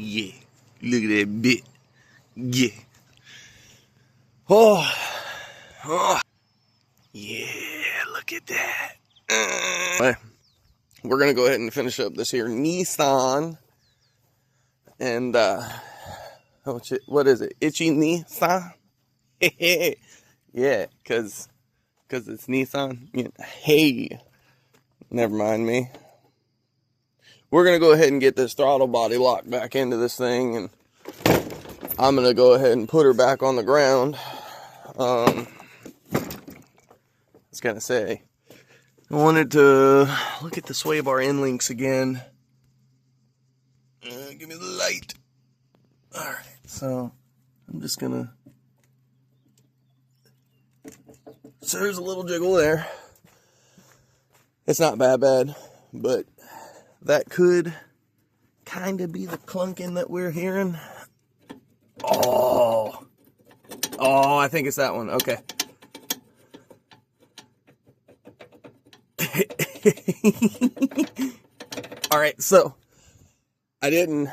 Yeah. Look at that bit. Yeah. Oh. Oh. Yeah, look at that. We're going to go ahead and finish up this here Nissan. And, what is it? Itchy Nissan? Yeah, because it's Nissan. Hey, never mind me. We're going to go ahead and get this throttle body locked back into this thing. And I'm going to go ahead and put her back on the ground. I was going to say, I wanted to look at the sway bar end links again. Give me the light. Alright, so I'm just gonna. So there's a little jiggle there. It's not bad, but that could kind of be the clunking that we're hearing. Oh, I think it's that one. Okay. Alright, so I didn't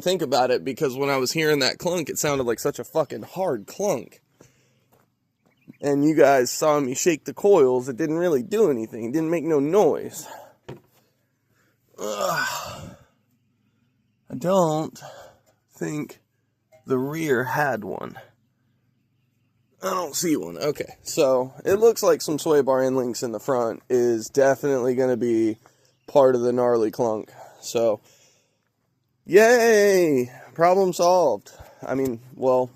think about it because when I was hearing that clunk, it sounded like such a fucking hard clunk. And you guys saw me shake the coils. It didn't really do anything. It didn't make no noise. I don't think the rear had one. I don't see one. Okay, so it looks like some sway bar end links in the front is definitely going to be part of the gnarly clunk. So, yay! Problem solved. I mean, well,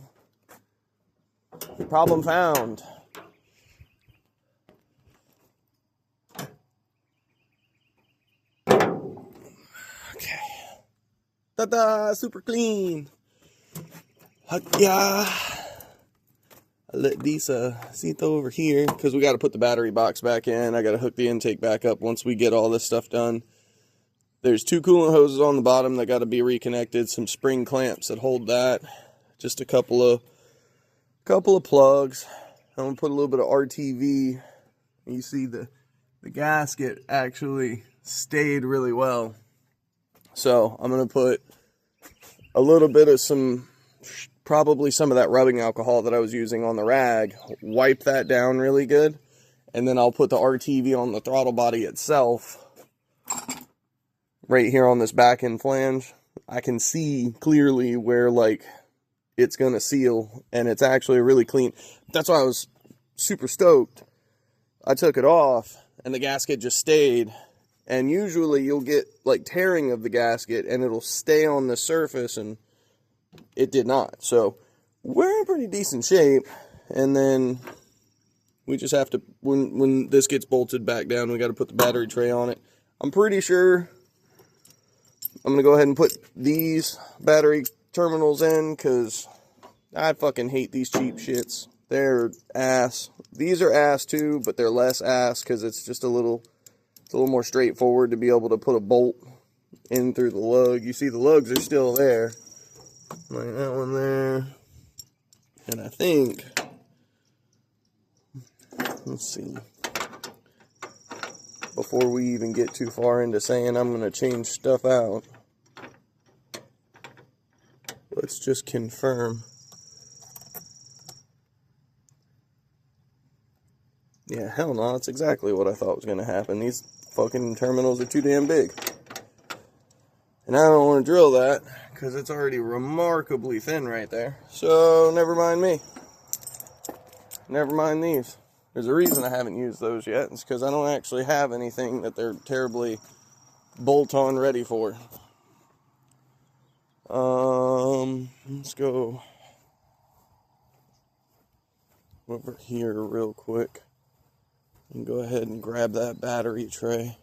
problem found. Okay. Ta-da! Super clean. Yeah. I let these seat over here because we got to put the battery box back in. I got to hook the intake back up once we get all this stuff done. There's 2 coolant hoses on the bottom that got to be reconnected. Some spring clamps that hold that. Just a couple of plugs. I'm gonna put a little bit of RTV. You see the gasket actually stayed really well. So I'm gonna put a little bit of probably some of that rubbing alcohol that I was using on the rag. Wipe that down really good, and then I'll put the RTV on the throttle body itself. Right here on this back end flange, I can see clearly where like it's gonna seal, and it's actually really clean. That's why I was super stoked. I took it off and the gasket just stayed, and usually you'll get like tearing of the gasket and it'll stay on the surface, and it did not. So we're in pretty decent shape. And then we just have to, when this gets bolted back down, we got to put the battery tray on it. I'm pretty sure I'm going to go ahead and put these battery terminals in because I fucking hate these cheap shits. They're ass. These are ass too, but they're less ass because it's just a little more straightforward to be able to put a bolt in through the lug. You see the lugs are still there. Like that one there. And I think, let's see, before we even get too far into saying I'm going to change stuff out, let's just confirm. Yeah, hell no, that's exactly what I thought was going to happen. These fucking terminals are too damn big. And I don't want to drill that because it's already remarkably thin right there. So, never mind me. Never mind these. There's a reason I haven't used those yet. It's because I don't actually have anything that they're terribly bolt-on ready for. Let's go over here real quick and go ahead and grab that battery tray.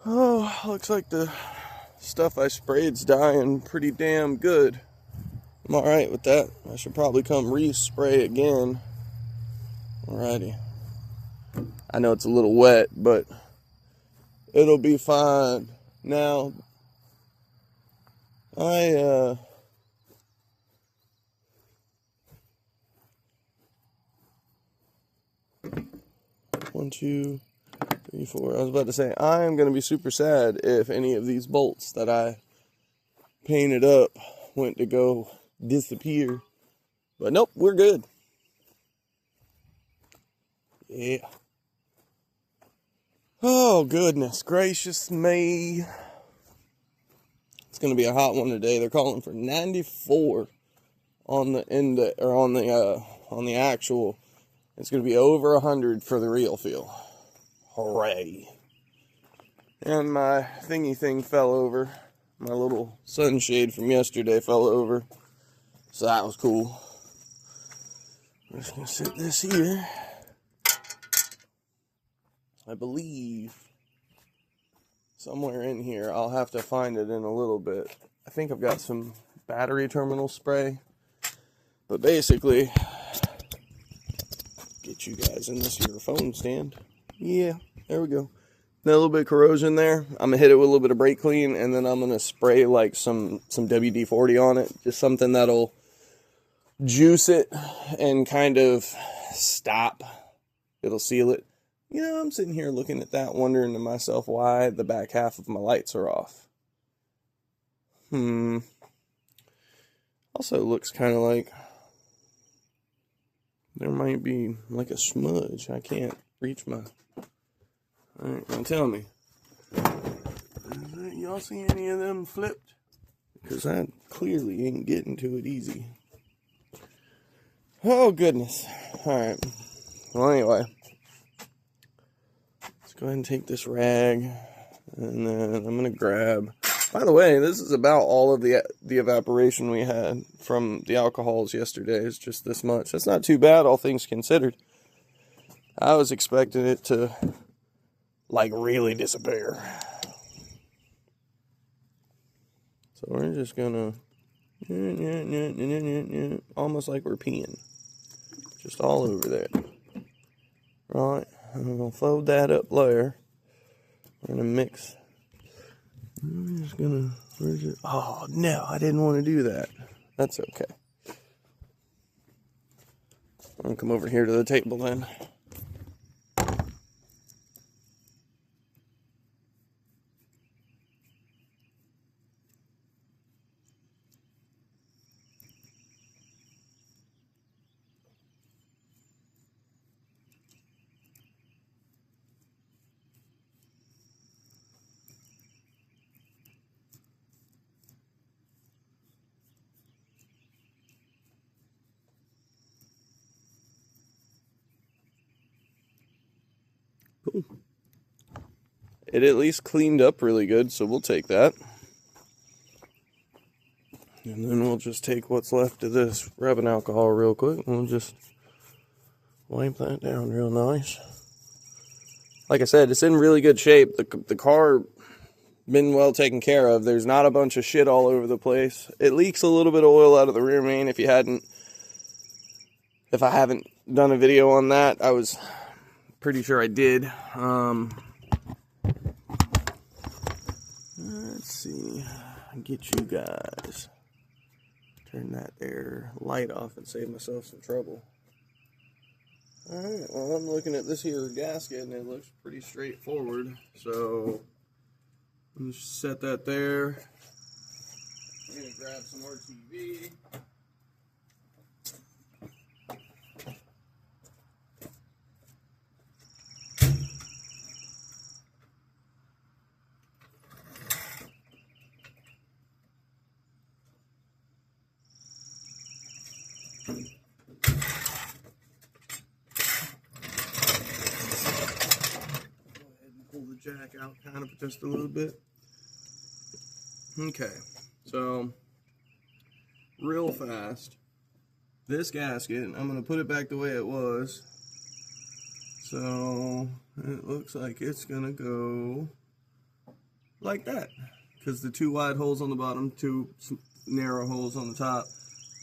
Oh, looks like the stuff I sprayed's dying pretty damn good. I'm alright with that. I should probably come respray again. Alrighty. I know it's a little wet, but it'll be fine. Now, I 1, 2, 3, 4. I was about to say, I am going to be super sad if any of these bolts that I painted up went to go disappear. But nope, we're good. Yeah. Oh, goodness gracious me. It's going to be a hot one today. They're calling for 94 on the or on the actual. It's going to be over 100 for the real feel. Hooray. And my thingy thing fell over. My little sunshade from yesterday fell over. So that was cool. I'm just going to sit this here. I believe somewhere in here, I'll have to find it in a little bit. I think I've got some battery terminal spray. But basically, get you guys in this here phone stand. Yeah, there we go. A little bit of corrosion there. I'm going to hit it with a little bit of brake clean, and then I'm going to spray like some WD-40 on it. Just something that'll juice it and kind of stop. It'll seal it. You know, I'm sitting here looking at that, wondering to myself why the back half of my lights are off. Also looks kind of like there might be like a smudge. I can't reach my... Alright, now tell me. Y'all see any of them flipped? Because I clearly ain't getting to it easy. Oh, goodness. Alright. Well, anyway. Let's go ahead and take this rag. And then I'm going to grab... By the way, this is about all of the evaporation we had from the alcohols yesterday. It's just this much. That's not too bad, all things considered. I was expecting it to, like, really disappear. So we're just gonna, almost like we're peeing. Just all over there. Right, I'm gonna fold that up there. We're gonna mix. I'm just gonna, where's it? Oh, no, I didn't want to do that. That's okay. I'm gonna come over here to the table then. Cool. It at least cleaned up really good, so we'll take that. And then we'll just take what's left of this rubbing alcohol real quick, and we'll just wipe that down real nice. Like I said, it's in really good shape. The car been well taken care of. There's not a bunch of shit all over the place. It leaks a little bit of oil out of the rear main. If I haven't done a video on that, I was pretty sure I did. Let's see. Get you guys. Turn that there light off and save myself some trouble. Alright, well, I'm looking at this here gasket and it looks pretty straightforward. So, I'm just set that there. I'm going to grab some more TV. Jack out kind of just a little bit. Okay, so real fast, this gasket, I'm going to put it back the way it was. So it looks like it's going to go like that, because the 2 wide holes on the bottom, 2 narrow holes on the top,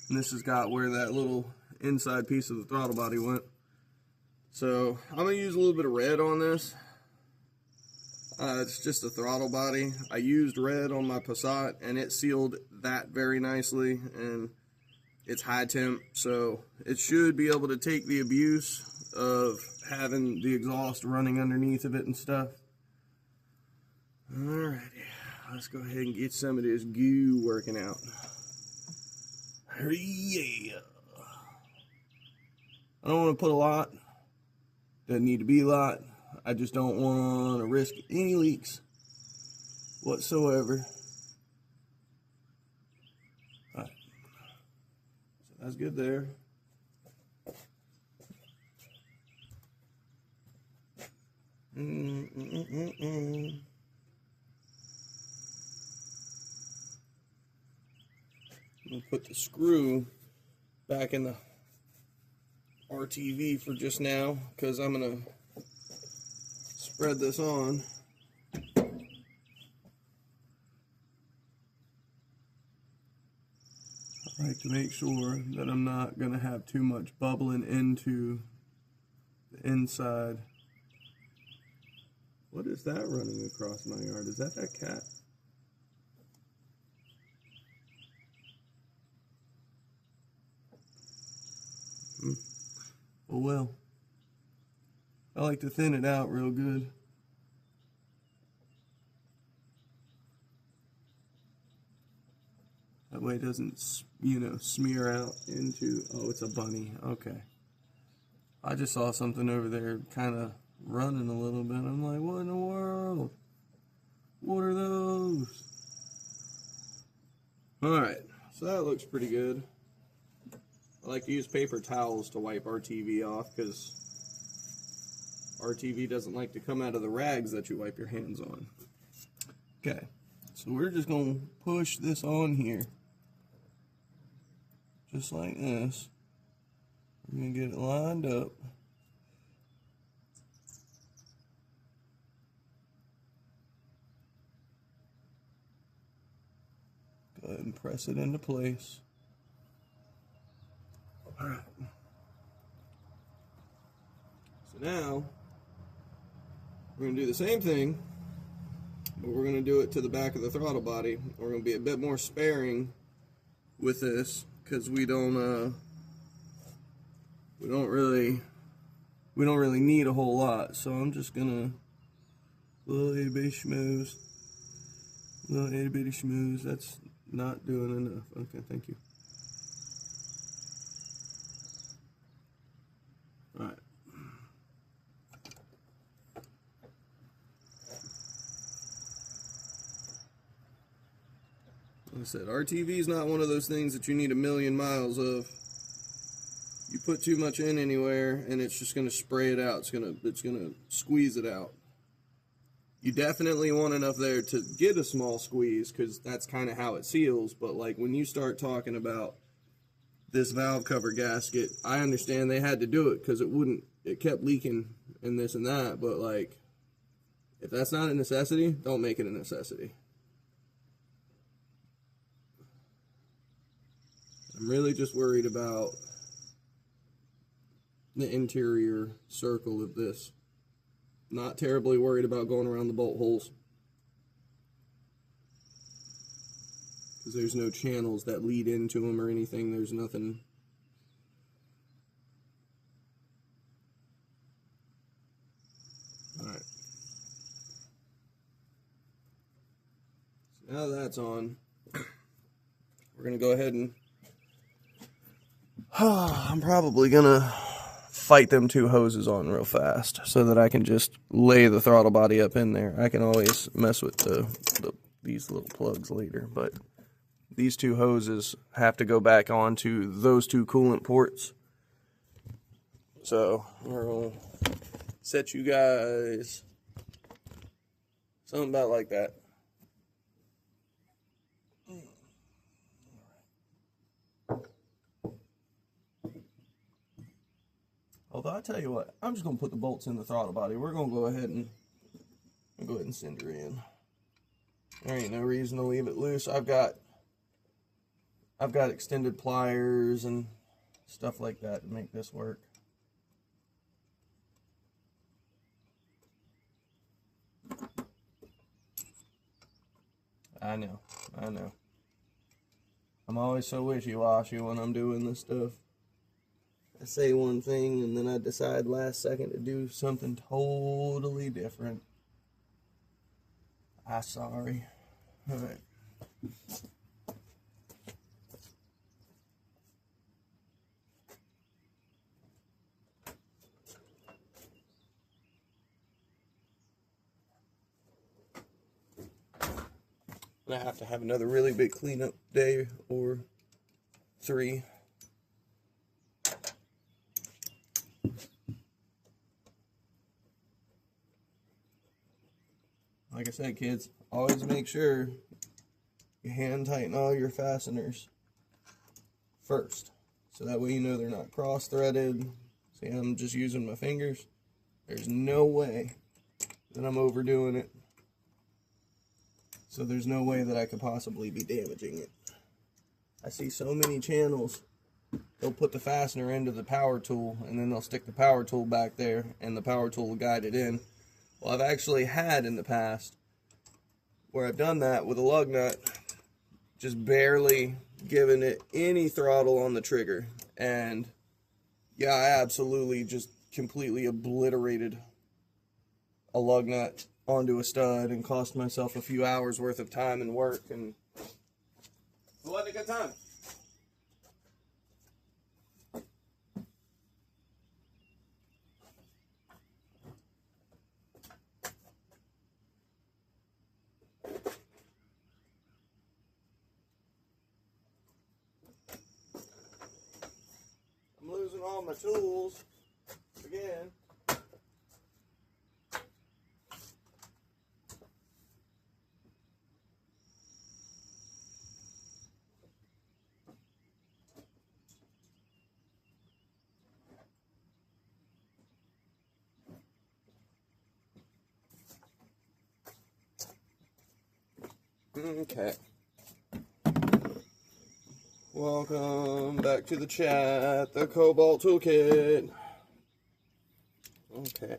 and this has got where that little inside piece of the throttle body went. So I'm going to use a little bit of red on this. It's just a throttle body. I used red on my Passat and it sealed that very nicely, and it's high temp, so it should be able to take the abuse. of having the exhaust running underneath of it and stuff. Alrighty, let's go ahead and get some of this goo working out. Yeah. I don't want to put a lot. Doesn't need to be a lot. I just don't want to risk any leaks whatsoever. Alright. So that's good there. We'll put the screw back in the RTV for just now, because I'm going to spread this on. I like to make sure that I'm not going to have too much bubbling into the inside. What is that running across my yard? Is that cat? Oh well. I like to thin it out real good. That way it doesn't, you know, smear out into, oh, it's a bunny. Okay. I just saw something over there kind of running a little bit. I'm like, what in the world? What are those? Alright, so that looks pretty good. I like to use paper towels to wipe RTV off, because RTV doesn't like to come out of the rags that you wipe your hands on. Okay, so we're just going to push this on here. Just like this. We're going to get it lined up. Go ahead and press it into place. Alright. So now, we're going to do the same thing, but we're going to do it to the back of the throttle body. We're going to be a bit more sparing with this, because we don't really need a whole lot. So I'm just going to little itty bitty schmooze. That's not doing enough. Okay, thank you. Alright. Like I said, RTV is not one of those things that you need a million miles of. You put too much in anywhere and it's just going to spray it out. It's going to squeeze it out. You definitely want enough there to get a small squeeze, because that's kind of how it seals. But like when you start talking about this valve cover gasket, I understand they had to do it because it kept leaking and this and that, but like, if that's not a necessity, don't make it a necessity. I'm really just worried about the interior circle of this. Not terribly worried about going around the bolt holes, because there's no channels that lead into them or anything. There's nothing. Alright. So now that's on, we're going to go ahead and I'm probably going to fight them two hoses on real fast so that I can just lay the throttle body up in there. I can always mess with these little plugs later, but these two hoses have to go back onto those two coolant ports. So we're going to set you guys something about like that. Although I tell you what, I'm just gonna put the bolts in the throttle body. We're gonna go ahead and send her in. There ain't no reason to leave it loose. I've got extended pliers and stuff like that to make this work. I know. I'm always so wishy-washy when I'm doing this stuff. I say one thing and then I decide last second to do something totally different. I'm sorry. All right. I have to have another really big cleanup day or 3. Like I said, kids, always make sure you hand tighten all your fasteners first. So that way you know they're not cross-threaded. See, I'm just using my fingers. There's no way that I'm overdoing it. So there's no way that I could possibly be damaging it. I see so many channels, they'll put the fastener into the power tool and then they'll stick the power tool back there and the power tool will guide it in. Well, I've actually had in the past where I've done that with a lug nut, just barely giving it any throttle on the trigger. And yeah, I absolutely just completely obliterated a lug nut onto a stud and cost myself a few hours worth of time and work, and it wasn't a good time. I'm losing all my tools again. Okay. Welcome back to the chat, the Cobalt Toolkit. Okay.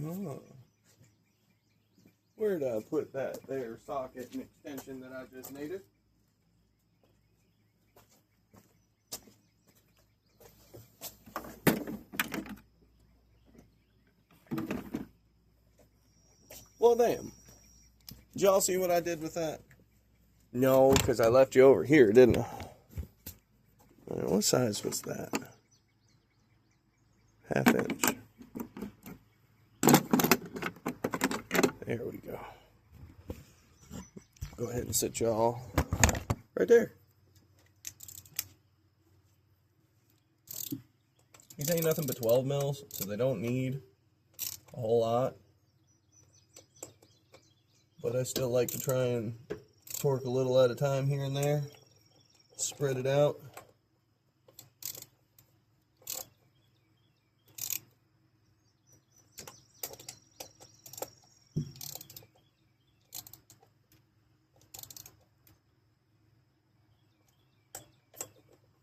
Oh. Where did I put that there socket and extension that I just needed? Well, damn. Did y'all see what I did with that? No, because I left you over here, didn't I? What size was that? 1/2 inch. There we go. Go ahead and sit y'all right there. These ain't nothing but 12 mils, so they don't need a whole lot. But I still like to try and torque a little at a time here and there. Spread it out.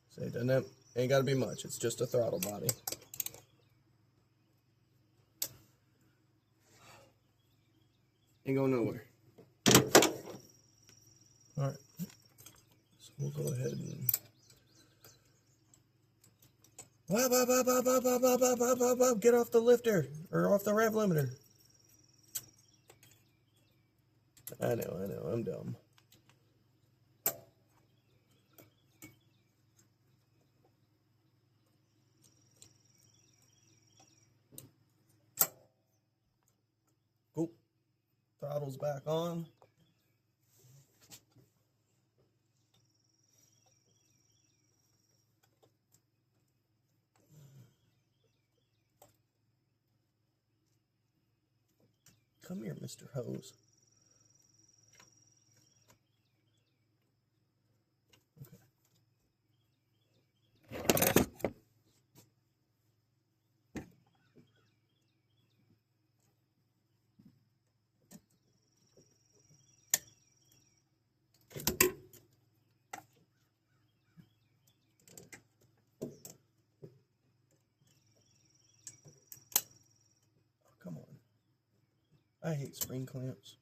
So it doesn't have, ain't gotta be much, it's just a throttle body. Ain't going nowhere. Alright. So we'll go ahead and get off the lifter or off the rev limiter. I know, I'm dumb. Cool. Throttle's back on. Come here, Mr. Hose. Come on. I hate spring clamps.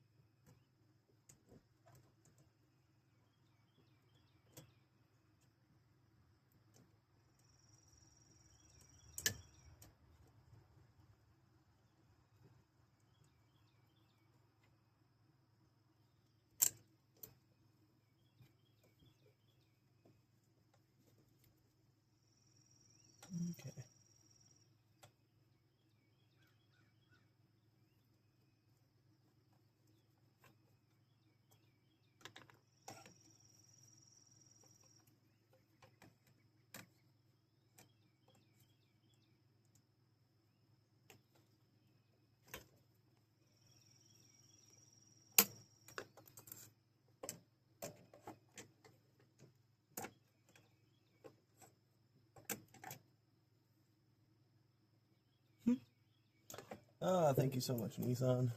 Okay. Ah, thank you so much, Nissan.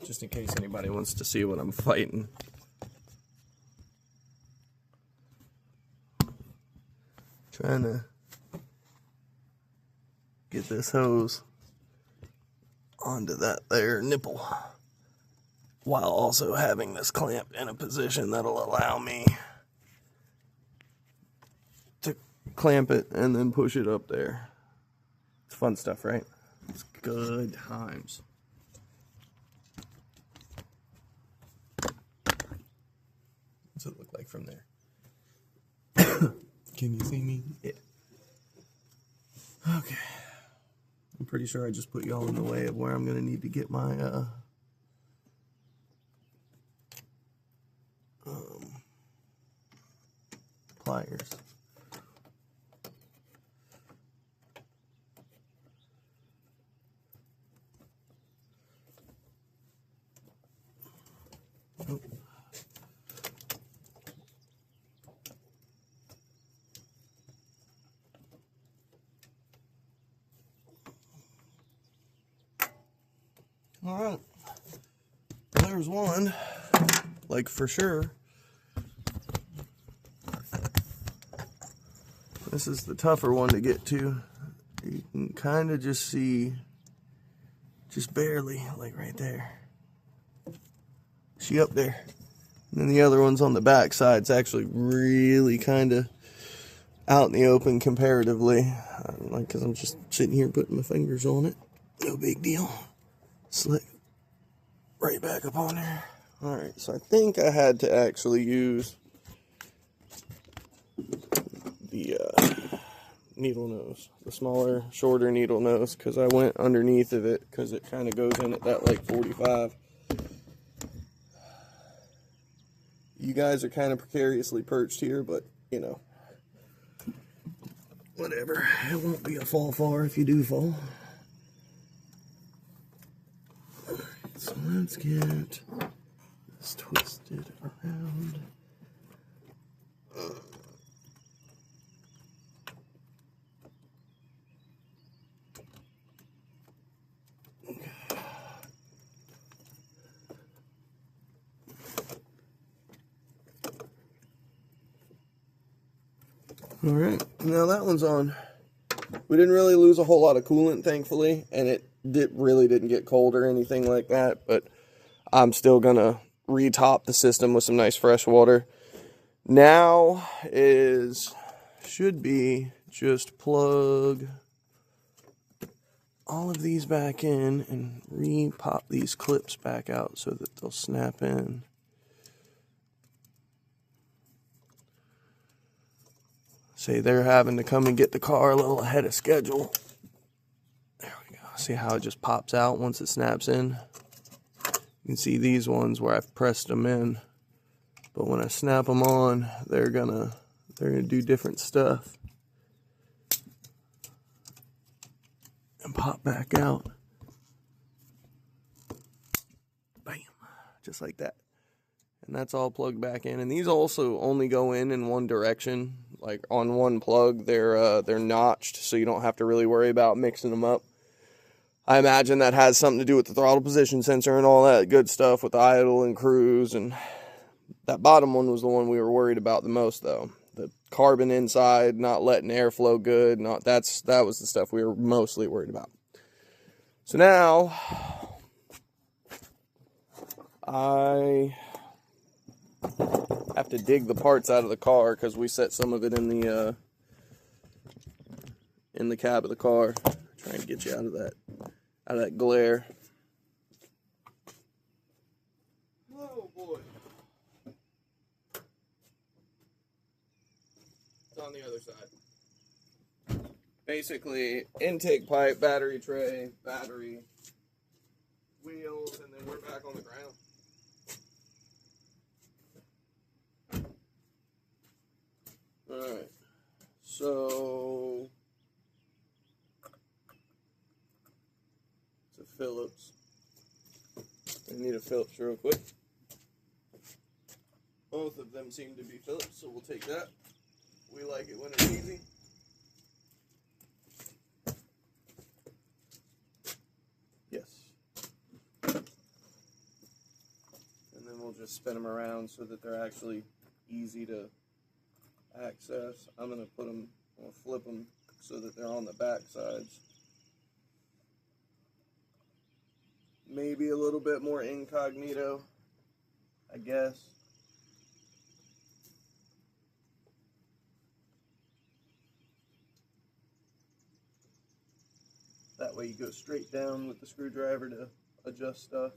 Just in case anybody wants to see what I'm fighting. Trying to get this hose onto that there nipple while also having this clamp in a position that'll allow me to clamp it and then push it up there. It's fun stuff, right? It's good times. What's it look like from there? Can you see me? Yeah. Okay. I'm pretty sure I just put y'all in the way of where I'm going to need to get my pliers. Oh. All right, there's one, like for sure. This is the tougher one to get to. You can kind of just see, just barely, like right there. She up there. And then the other one's on the back side. It's actually really kind of out in the open comparatively. Like, because I'm just sitting here putting my fingers on it. No big deal. Slick right back up on there. Alright, so I think I had to actually use the needle nose, the smaller, shorter needle nose, because I went underneath of it because it kind of goes in at that like 45. You guys are kind of precariously perched here, but you know, whatever. It won't be a fall far if you do fall. So let's get this twisted around. All right, now that one's on. We didn't really lose a whole lot of coolant, thankfully, and it really didn't get cold or anything like that, but I'm still gonna re-top the system with some nice fresh water. Now should be just plug all of these back in and re-pop these clips back out so that they'll snap in. See, they're having to come and get the car a little ahead of schedule. There we go. See how it just pops out once it snaps in? You can see these ones where I've pressed them in, but when I snap them on, they're gonna do different stuff and pop back out. Bam. just like that. And that's all plugged back in. And these also only go in one direction, like on one plug. They're notched, so you don't have to really worry about mixing them up. I imagine that has something to do with the throttle position sensor and all that good stuff with idle and cruise. And that bottom one was the one we were worried about the most, though. The carbon inside, not letting airflow good. That was the stuff we were mostly worried about. So now, I have to dig the parts out of the car because we set some of it in the cab of the car. Trying to get you out of that glare. Oh boy. It's on the other side. Basically, intake pipe, battery tray, battery, wheels, and then we're back on the ground. Alright, so it's a Phillips. I need a Phillips real quick. Both of them seem to be Phillips, so we'll take that. We like it when it's easy. Yes. And then we'll just spin them around so that they're actually easy to access. I'm going to flip them so that they're on the back sides. Maybe a little bit more incognito, I guess. That way you go straight down with the screwdriver to adjust stuff.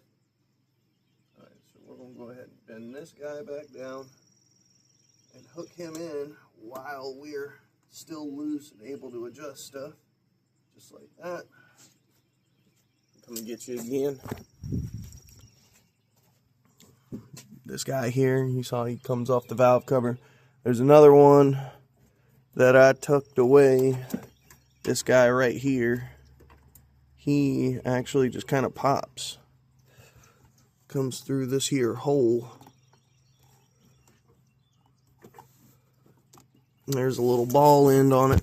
Alright, so we're going to go ahead and bend this guy back down and hook him in while we're still loose and able to adjust stuff. Just like that. Come and get you again. This guy here, you saw he comes off the valve cover. There's another one that I tucked away. This guy right here. He actually just kind of pops. Comes through this here hole. And there's a little ball end on it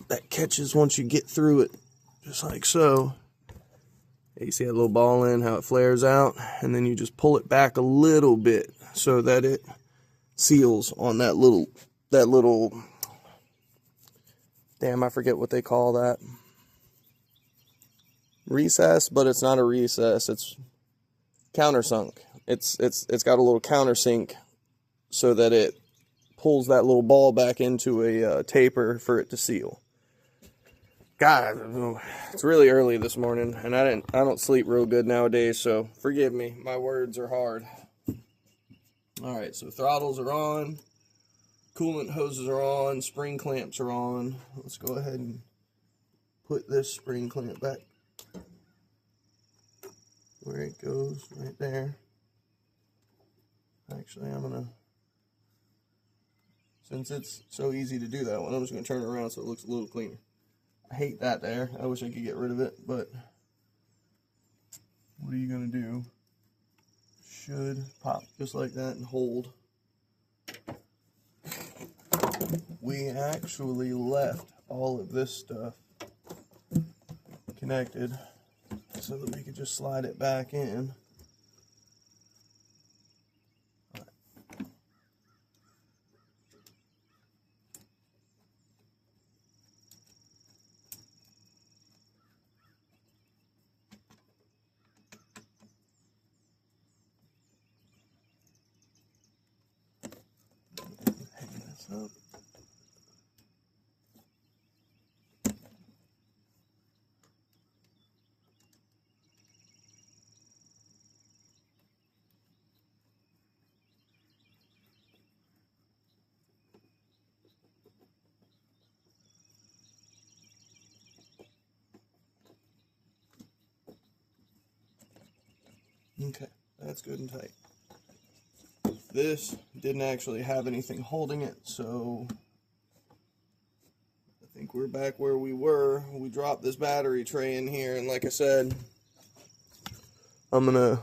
that catches once you get through it, just like so. You see that little ball end, how it flares out, and then you just pull it back a little bit so that it seals on that little, damn, I forget what they call that. Recess, but it's not a recess, it's countersunk. It's got a little countersink so that it pulls that little ball back into a taper for it to seal. God, it's really early this morning, and I don't sleep real good nowadays, so forgive me. My words are hard. All right, so throttles are on, coolant hoses are on, spring clamps are on. Let's go ahead and put this spring clamp back where it goes, right there. Actually, since it's so easy to do that one, I'm just going to turn it around so it looks a little cleaner. I hate that there. I wish I could get rid of it, but what are you going to do? Should pop just like that and hold. We actually left all of this stuff connected so that we could just slide it back in. Hang this up. Okay, that's good and tight. This didn't actually have anything holding it, so I think we're back where we were. We dropped this battery tray in here, and like I said, I'm gonna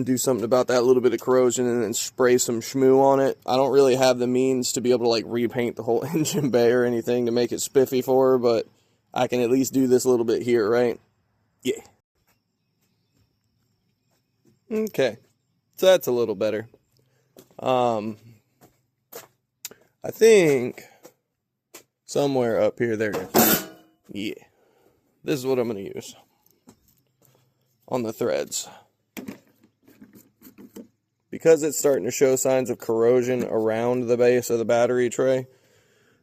do something about that little bit of corrosion and then spray some schmoo on it. I don't really have the means to be able to like repaint the whole engine bay or anything to make it spiffy for her, but I can at least do this a little bit here, right? Yeah. Okay. So that's a little better. I think somewhere up here, there it is. Yeah. This is what I'm going to use on the threads. Because it's starting to show signs of corrosion around the base of the battery tray,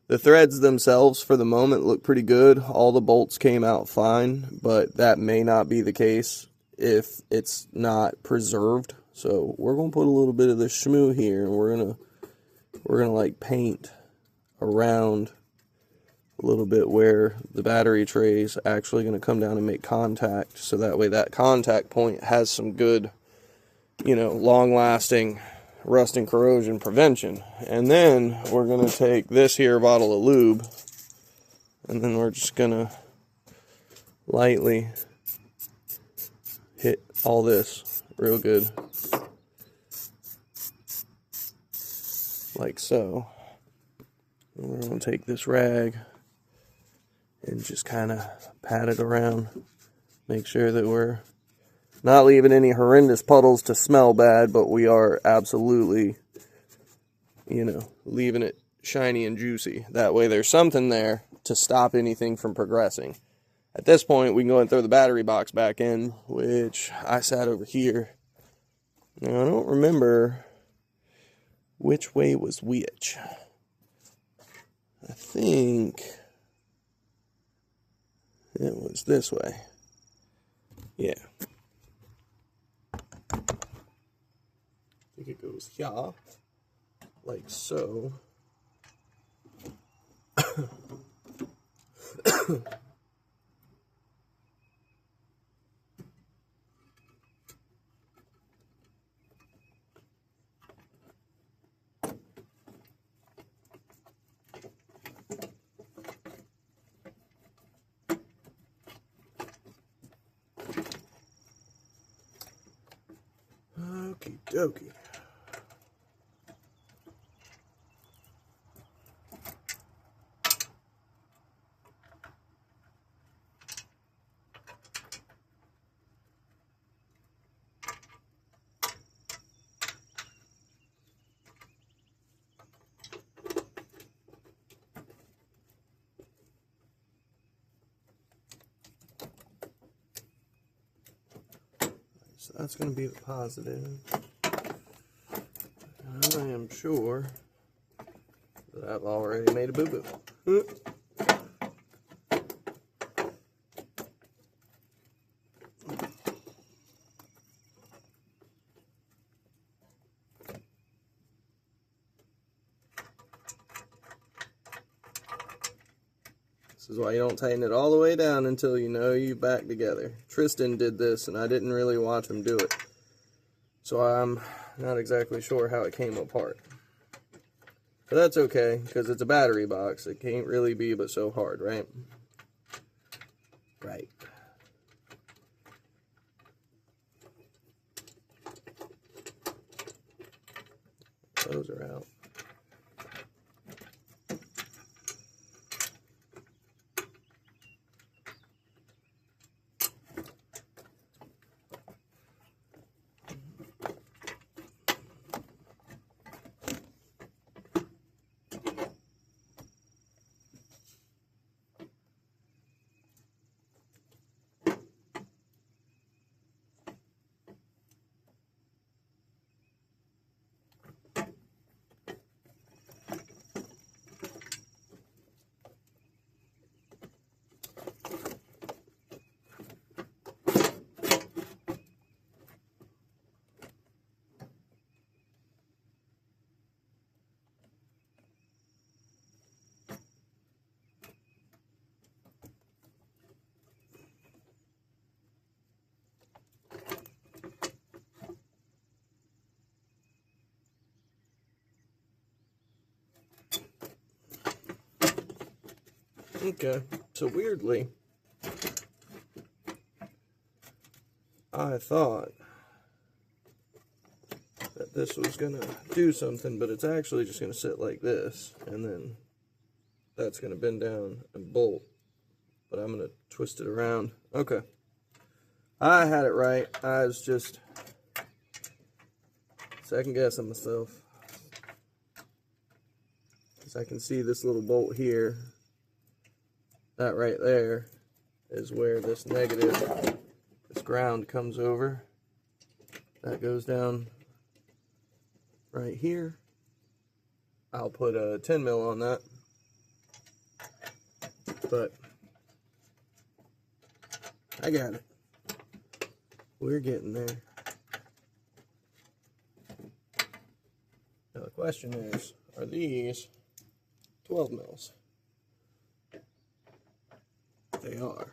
the threads themselves for the moment look pretty good. All the bolts came out fine, but that may not be the case if it's not preserved. So we're going to put a little bit of this schmoo here, and we're going to like paint around a little bit where the battery tray is actually going to come down and make contact, so that way that contact point has some good, you know, long-lasting rust and corrosion prevention. And then we're going to take this here bottle of lube, and then we're just going to lightly hit all this real good, like so. And we're going to take this rag and just kind of pat it around, make sure that we're not leaving any horrendous puddles to smell bad, but we are absolutely, you know, leaving it shiny and juicy. That way there's something there to stop anything from progressing. At this point, we can go and throw the battery box back in, which I sat over here. Now, I don't remember which way was which. I think it was this way. Yeah. I think it goes here, like so. Okie dokie. So that's going to be the positive. And I am sure that I've already made a boo-boo. This is why you don't tighten it all the way down until you know you're back together. Tristan did this, and I didn't really watch him do it. So I'm not exactly sure how it came apart. But that's okay, because it's a battery box. It can't really be but so hard, right? Right. Those are out. Okay, so weirdly, I thought that this was gonna do something, but it's actually just gonna sit like this, and then that's gonna bend down and bolt. But I'm gonna twist it around. Okay. I had it right. I was just second guessing myself. Because I can see this little bolt here. That right there is where this negative, this ground comes over. That goes down right here. I'll put a 10 mil on that. But I got it. We're getting there. Now the question is, are these 12 mils? They are.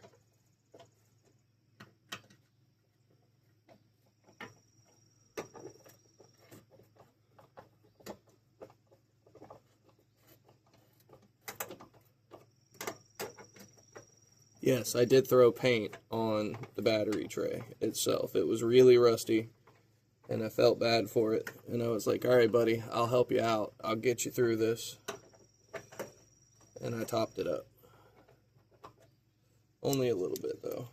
Yes, I did throw paint on the battery tray itself. It was really rusty, and I felt bad for it. And I was like, all right, buddy, I'll help you out. I'll get you through this. And I topped it up. Only a little bit, though.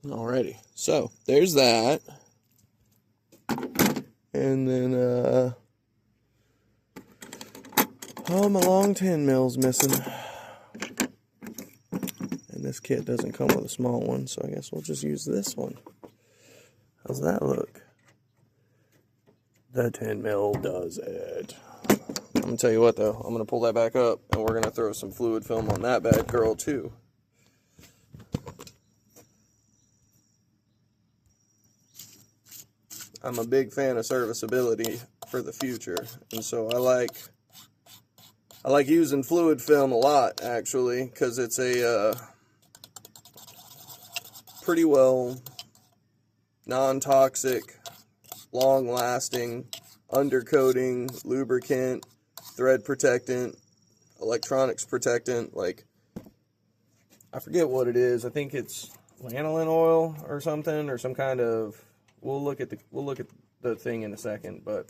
Alrighty, so there's that. And then, oh, my long 10 mil's missing. And this kit doesn't come with a small one, so I guess we'll just use this one. How's that look? The 10 mil does it. I'm gonna tell you what though, I'm gonna pull that back up and we're gonna throw some fluid film on that bad girl too. I'm a big fan of serviceability for the future, and so I like using fluid film a lot, actually, because it's a pretty well non-toxic, long-lasting undercoating, lubricant, thread protectant, electronics protectant. Like, I forget what it is. I think it's lanolin oil or something, or some kind of. We'll look at the thing in a second, but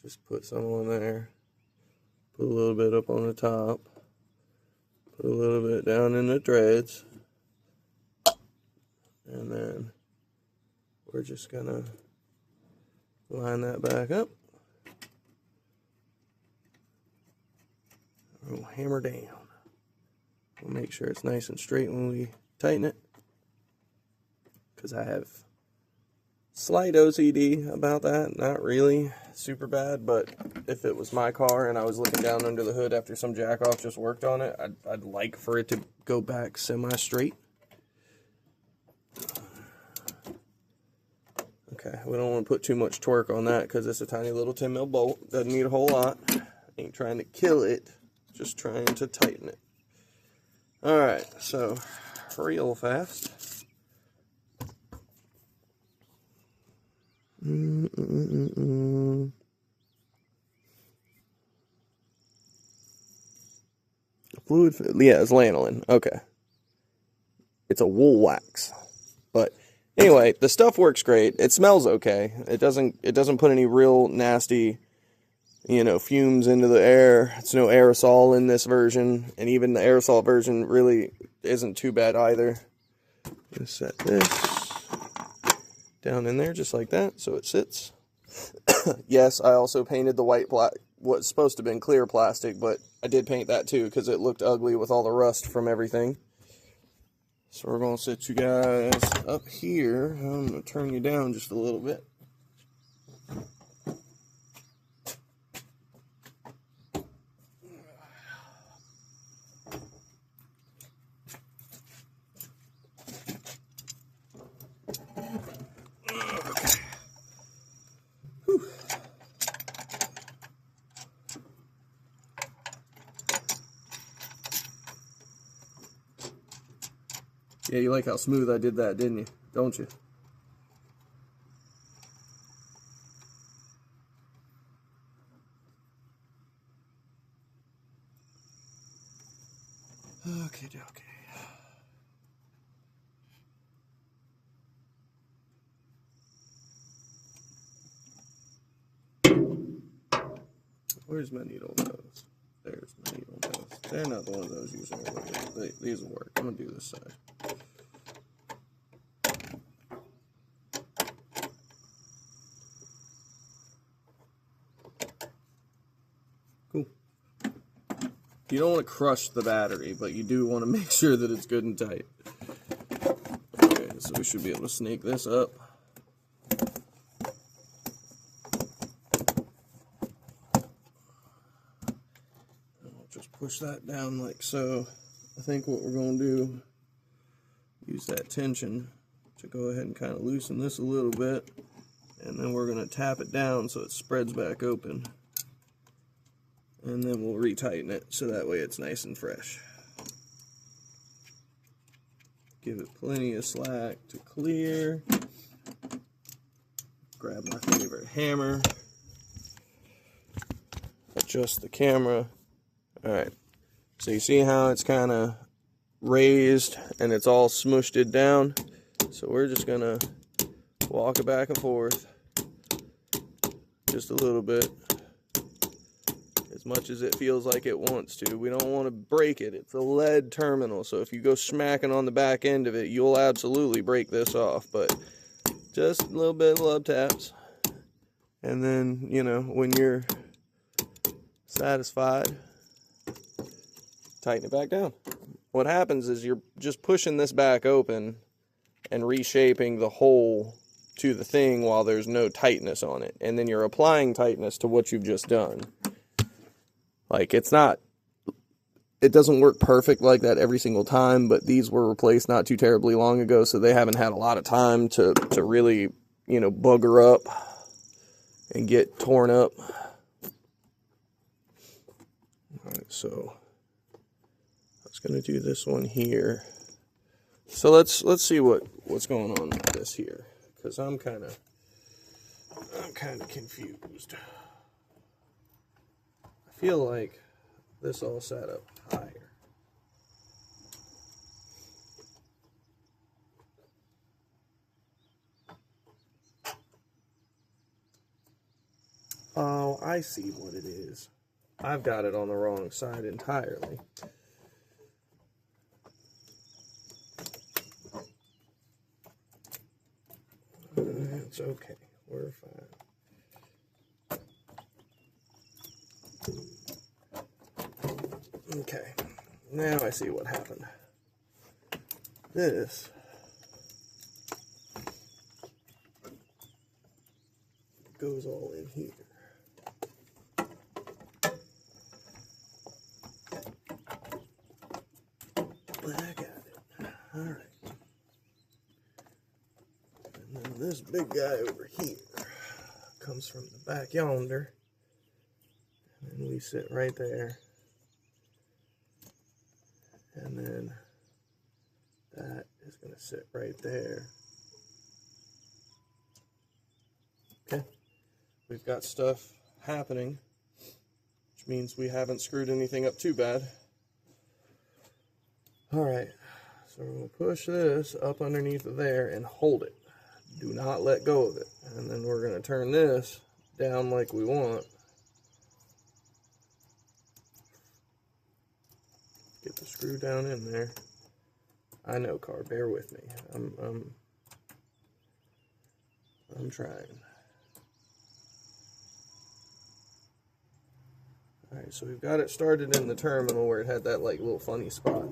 just put some on there. Put a little bit up on the top. Put a little bit down in the threads. And then we're just gonna line that back up. We'll hammer down. We'll make sure it's nice and straight when we tighten it. Because I have slight OCD about that. Not really super bad, but if it was my car and I was looking down under the hood after some jack-off just worked on it, I'd like for it to go back semi-straight. Okay, we don't want to put too much torque on that because it's a tiny little 10 mil bolt. Doesn't need a whole lot. Ain't trying to kill it, just trying to tighten it. Alright, so real fast. Fluid, yeah, it's lanolin. Okay. It's a wool wax. But anyway, the stuff works great. It smells okay. It doesn't put any real nasty, fumes into the air. It's no aerosol in this version, and even the aerosol version really isn't too bad either. Just set this down in there just like that so it sits. Yes, I also painted the white what's supposed to have been clear plastic, but I did paint that too because it looked ugly with all the rust from everything. So we're going to sit you guys up here. I'm going to turn you down just a little bit. Yeah, you like how smooth I did that, didn't you? Don't you? Okay, okay. Where's my needle nose? There's my needle nose. They're not the ones I was using earlier. These will work. I'm gonna do this side. Cool. You don't want to crush the battery, but you do want to make sure that it's good and tight. Okay, so we should be able to snake this up. Push that down like so. I think what we're going to do, use that tension to go ahead and kind of loosen this a little bit, and then we're going to tap it down so it spreads back open, and then we'll retighten it so that way it's nice and fresh. Give it plenty of slack to clear. Grab my favorite hammer. Adjust the camera. Alright, so you see how it's kind of raised and it's all smushed it down? So we're just going to walk it back and forth just a little bit, as much as it feels like it wants to. We don't want to break it. It's a lead terminal, so if you go smacking on the back end of it, you'll absolutely break this off, but just a little bit of love taps. And then, you know, when you're satisfied, tighten it back down. What happens is you're just pushing this back open and reshaping the hole to the thing while there's no tightness on it. And then you're applying tightness to what you've just done. Like, it doesn't work perfect like that every single time, but these were replaced not too terribly long ago, so they haven't had a lot of time to really, you know, bugger up and get torn up. Alright, so going to do this one here. So let's see what's going on with this here, because I'm kind of confused. I feel like this all sat up higher. Oh, I see what it is. I've got it on the wrong side entirely. It's okay. We're fine. Okay. Now I see what happened. This goes all in here. I got it. All right. And then this big guy over here comes from the back yonder, and then we sit right there, and then that is going to sit right there. Okay, we've got stuff happening, which means we haven't screwed anything up too bad. All right, so we're going to push this up underneath of there and hold it. Do not let go of it. And then we're going to turn this down like we want. Get the screw down in there. I know, car, bear with me. I'm trying. Alright, so we've got it started in the terminal where it had that like little funny spot.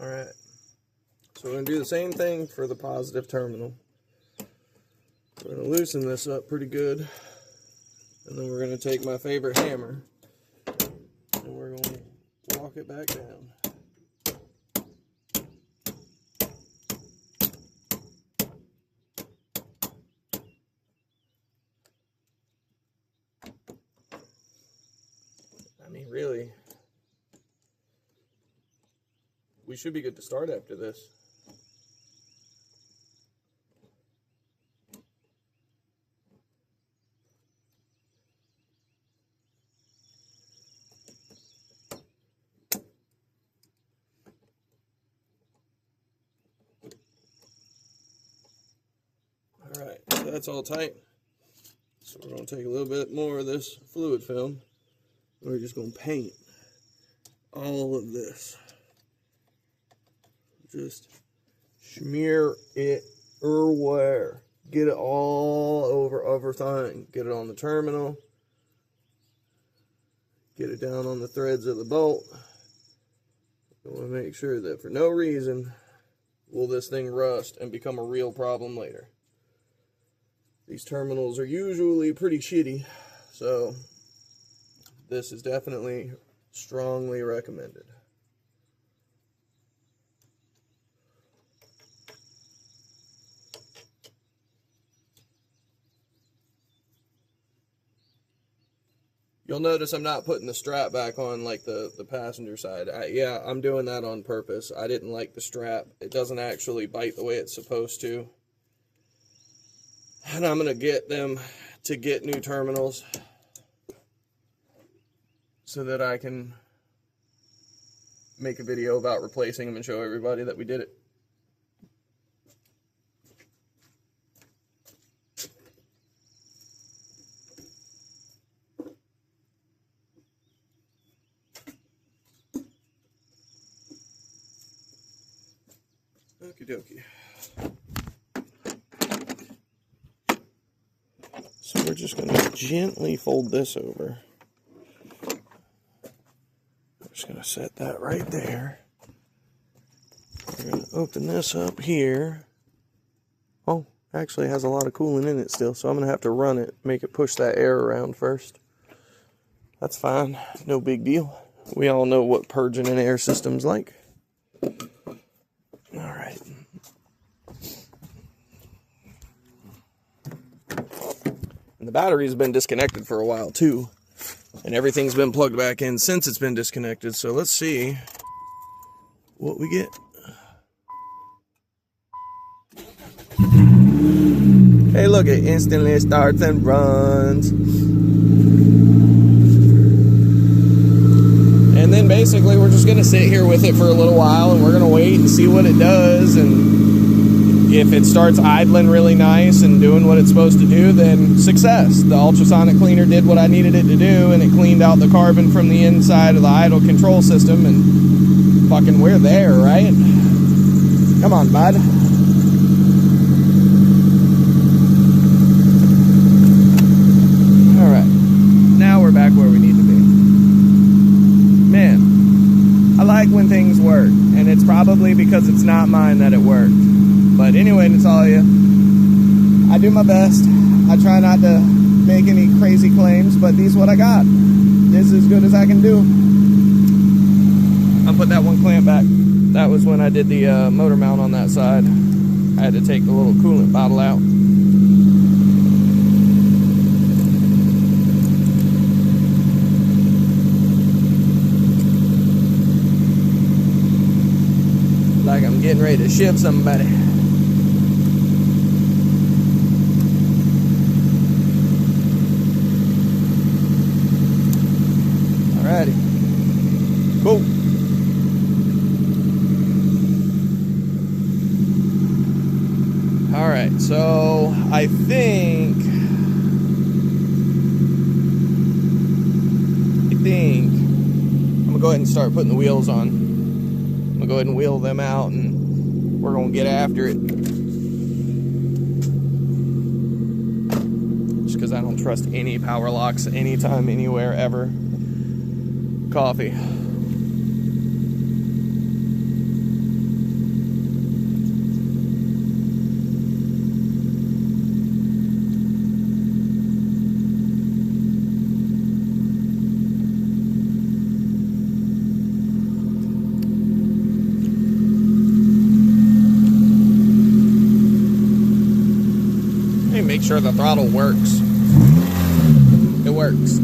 Alright, so we're going to do the same thing for the positive terminal. We're going to loosen this up pretty good, and then we're going to take my favorite hammer, and we're going to walk it back down. I mean, really, we should be good to start after this. Alright, so that's all tight. So we're going to take a little bit more of this fluid film. We're just going to paint all of this. Just smear it everywhere. Get it all over everything. Get it on the terminal. Get it down on the threads of the bolt. I want to make sure that for no reason will this thing rust and become a real problem later. These terminals are usually pretty shitty, so this is definitely strongly recommended. You'll notice I'm not putting the strap back on like the passenger side. Yeah, I'm doing that on purpose. I didn't like the strap. It doesn't actually bite the way it's supposed to. And I'm going to get them to get new terminals so that I can make a video about replacing them and show everybody that we did it. Okie dokie. So we're just going to gently fold this over. I'm just going to set that right there. We're going to open this up here. Oh, actually it has a lot of coolant in it still, so I'm going to have to run it, make it push that air around first. That's fine, no big deal. We all know what purging an air system's like. Alright. And the battery's been disconnected for a while too. And everything's been plugged back in since it's been disconnected. So let's see what we get. Hey, look, it instantly starts and runs. And then basically we're just going to sit here with it for a little while and we're going to wait and see what it does. And if it starts idling really nice and doing what it's supposed to do, then success. The ultrasonic cleaner did what I needed it to do, and it cleaned out the carbon from the inside of the idle control system, and fucking we're there, right? Come on, bud. Alright, now we're back where we need to be. Man, I like when things work, and it's probably because it's not mine that it worked. But anyway, Natalia, I do my best. I try not to make any crazy claims, but these is what I got. This is as good as I can do. I'll put that one clamp back. That was when I did the motor mount on that side. I had to take the little coolant bottle out. Like I'm getting ready to ship somebody. Alrighty. Cool. Alright, so I think I'm gonna go ahead and start putting the wheels on. I'm gonna go ahead and wheel them out and we're gonna get after it. Just because I don't trust any power locks anytime, anywhere, ever. Coffee. make sure the throttle works. It works.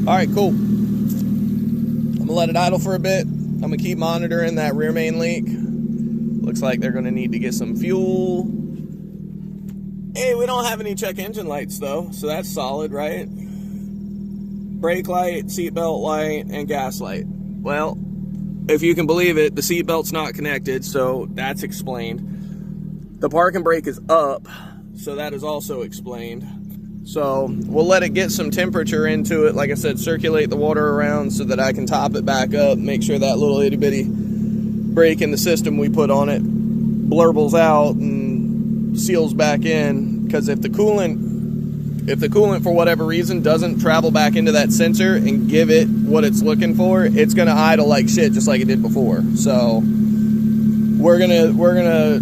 Alright, cool. I'm gonna let it idle for a bit. I'm gonna keep monitoring that rear main leak. Looks like they're gonna need to get some fuel. Hey, we don't have any check engine lights though, so that's solid, right? Brake light, seatbelt light, and gas light. Well, if you can believe it, the seatbelt's not connected, so that's explained. The parking brake is up, so that is also explained. So we'll let it get some temperature into it. Like I said, circulate the water around so that I can top it back up, make sure that little itty bitty brake in the system we put on it blurbles out and seals back in. Because if the coolant for whatever reason doesn't travel back into that sensor and give it what it's looking for, it's gonna idle like shit just like it did before. So we're gonna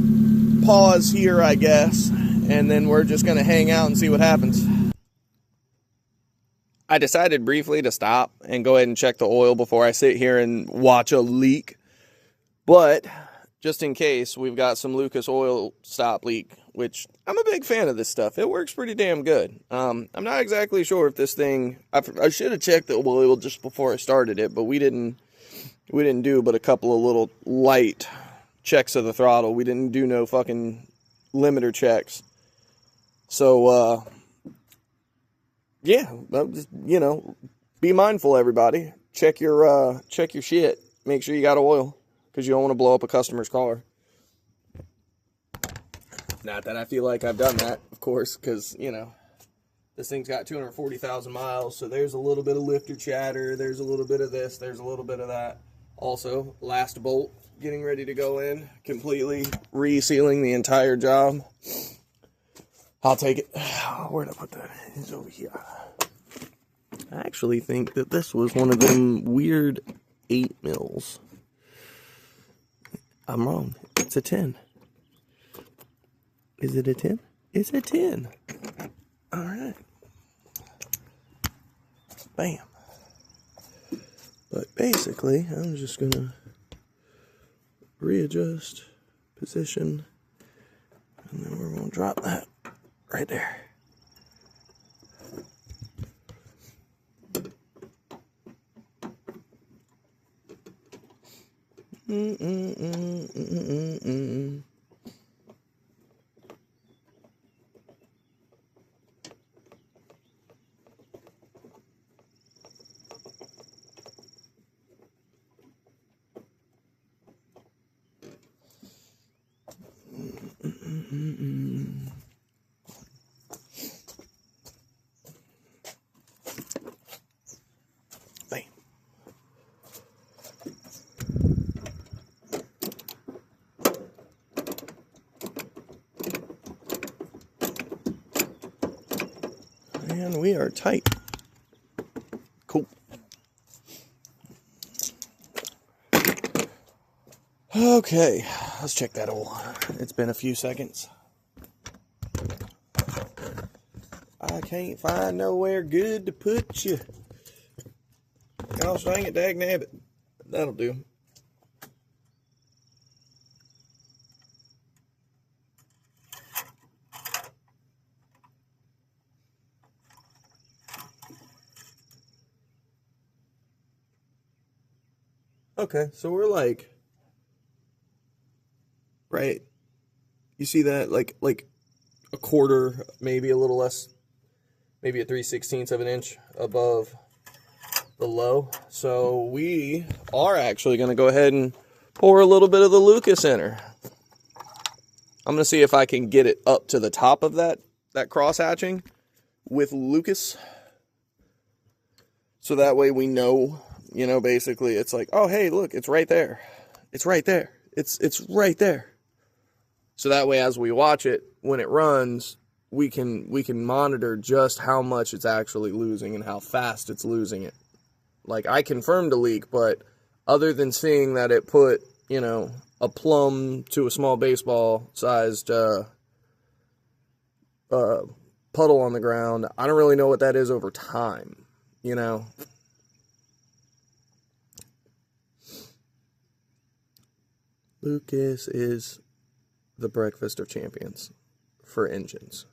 pause here, I guess, and then we're just gonna hang out and see what happens. I decided briefly to stop and go ahead and check the oil before I sit here and watch a leak. But just in case, we've got some Lucas oil stop leak, which I'm a big fan of this stuff. It works pretty damn good. I'm not exactly sure if this thing, I should have checked the oil just before I started it, but we didn't do but a couple of little light checks of the throttle. We didn't do no fucking limiter checks. So, yeah, just, you know, be mindful, everybody. Check your shit. Make sure you got oil, because you don't want to blow up a customer's car. Not that I feel like I've done that, of course, because, you know, this thing's got 240,000 miles, so there's a little bit of lifter chatter, there's a little bit of this, there's a little bit of that. Also, last bolt getting ready to go in, completely resealing the entire job. I'll take it. Where'd I put that? It's over here. I actually think that this was one of them weird 8 mils. I'm wrong. It's a 10. Is it a 10? It's a 10. All right. Bam. But basically, I'm just going to readjust position. And then we're going to drop that right there. Bam. And we are tight. Cool. Okay, let's check that oil. It's been a few seconds. I can't find nowhere good to put you. Gosh dang it, dag nabbit. That'll do. Okay, so we're like, right, you see that, like a quarter, maybe a little less, maybe a 3/16 of an inch above the low. So we are actually going to go ahead and pour a little bit of the Lucas in her. I'm going to see if I can get it up to the top of that cross hatching with Lucas. So that way we know, you know, basically it's like, oh, hey, look, it's right there. It's right there. It's right there. So that way as we watch it, when it runs, we can monitor just how much it's actually losing and how fast it's losing it. Like, I confirmed a leak, but other than seeing that it put, you know, a plum to a small baseball-sized puddle on the ground, I don't really know what that is over time, you know? Lucas is the breakfast of champions. for engines.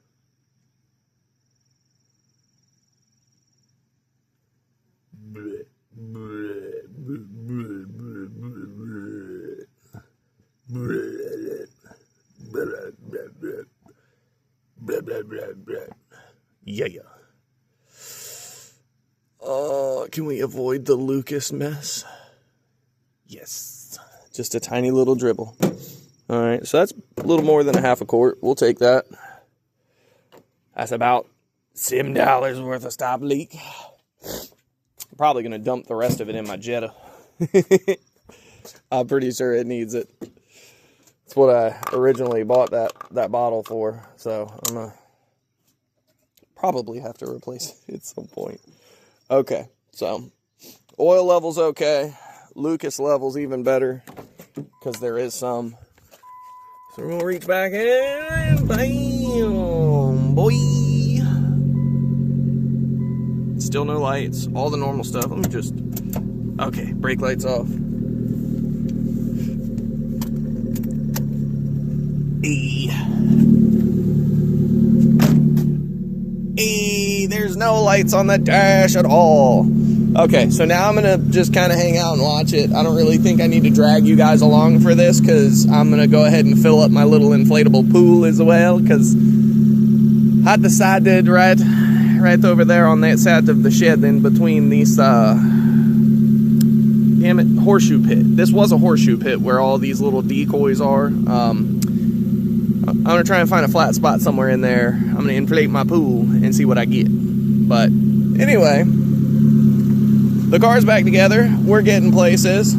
Yeah. Can we avoid the Lucas mess? Yes. Just a tiny little dribble. All right, so that's a little more than a half a quart. We'll take that. That's about $7 worth of stop leak. I'm probably going to dump the rest of it in my Jetta. I'm pretty sure it needs it. It's what I originally bought that bottle for. So I'm going to probably have to replace it at some point. Okay, so oil level's okay. Lucas level's even better because there is some. So we're going to reach back in and bam, boy. Still no lights, all the normal stuff. Let me just, okay, brake lights off. There's no lights on the dash at all. Okay, so now I'm going to just kind of hang out and watch it. I don't really think I need to drag you guys along for this because I'm going to go ahead and fill up my little inflatable pool as well because I decided right over there on that side of the shed in between these, damn it, horseshoe pit. This was a horseshoe pit where all these little decoys are. I'm going to try and find a flat spot somewhere in there. I'm going to inflate my pool and see what I get. But anyway, the car's back together. We're getting places.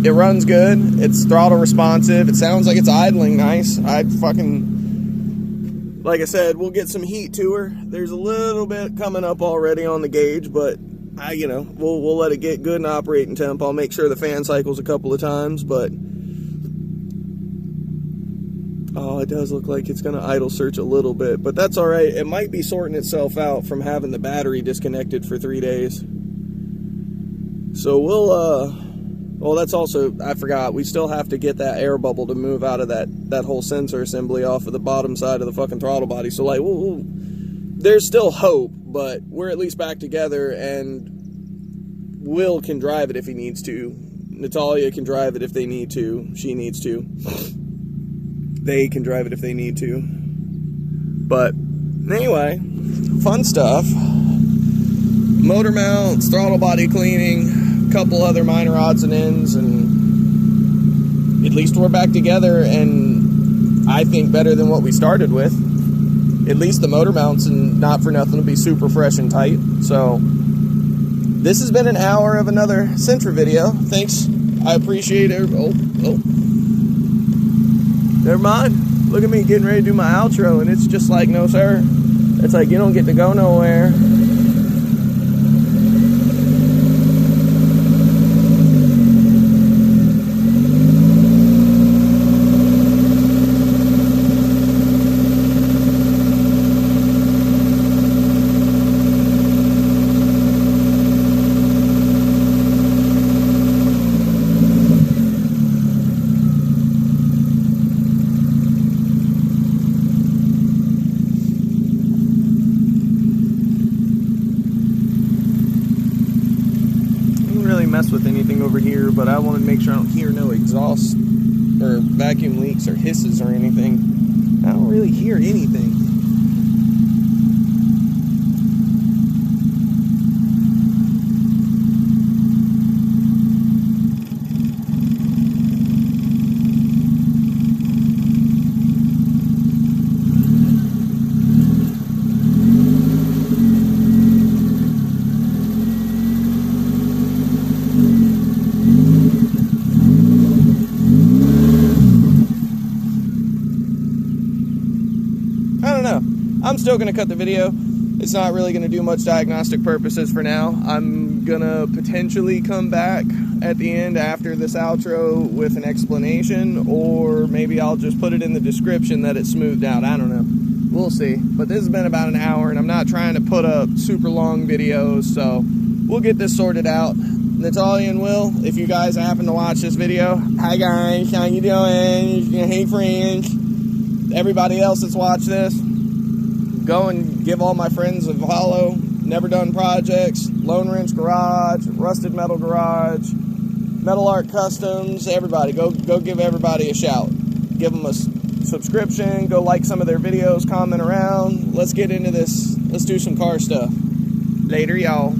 It runs good. It's throttle responsive. It sounds like it's idling nice. Like I said, we'll get some heat to her. There's a little bit coming up already on the gauge, but we'll let it get good and operating temp. I'll make sure the fan cycles a couple of times, but oh, it does look like it's going to idle search a little bit, but that's all right. It might be sorting itself out from having the battery disconnected for 3 days. So well, that's also, I forgot, we still have to get that air bubble to move out of that whole sensor assembly off of the bottom side of the fucking throttle body. So like, there's still hope, but we're at least back together, and Will can drive it if he needs to. Natalia can drive it if they need to. She needs to. They can drive it if they need to. But anyway, fun stuff. Motor mounts, throttle body cleaning, a couple other minor odds and ends, and at least we're back together, and I think better than what we started with. At least the motor mounts, and not for nothing, will be super fresh and tight. So this has been an hour of another Sentra video. Thanks. I appreciate it. Oh. Never mind. Look at me getting ready to do my outro, and it's just like, no, sir. It's like you don't get to go nowhere. Mess with anything over here, but I want to make sure I don't hear no exhaust or vacuum leaks or hisses or anything. I don't really hear anything. I'm still going to cut the video. It's not really going to do much diagnostic purposes for now. I'm going to potentially come back at the end after this outro with an explanation, or maybe I'll just put it in the description that it's smoothed out. I don't know. We'll see. But this has been about an hour, and I'm not trying to put up super long videos, so we'll get this sorted out. Natalia and Will, if you guys happen to watch this video, hi guys, how you doing? Hey friends. Everybody else that's watched this, go and give all my friends of Hollow, Never Done Projects, Lone Wrench Garage, Rusted Metal Garage, Metal Art Customs, everybody, go give everybody a shout. Give them a subscription, go like some of their videos, comment around. Let's get into this. Let's do some car stuff. Later, y'all.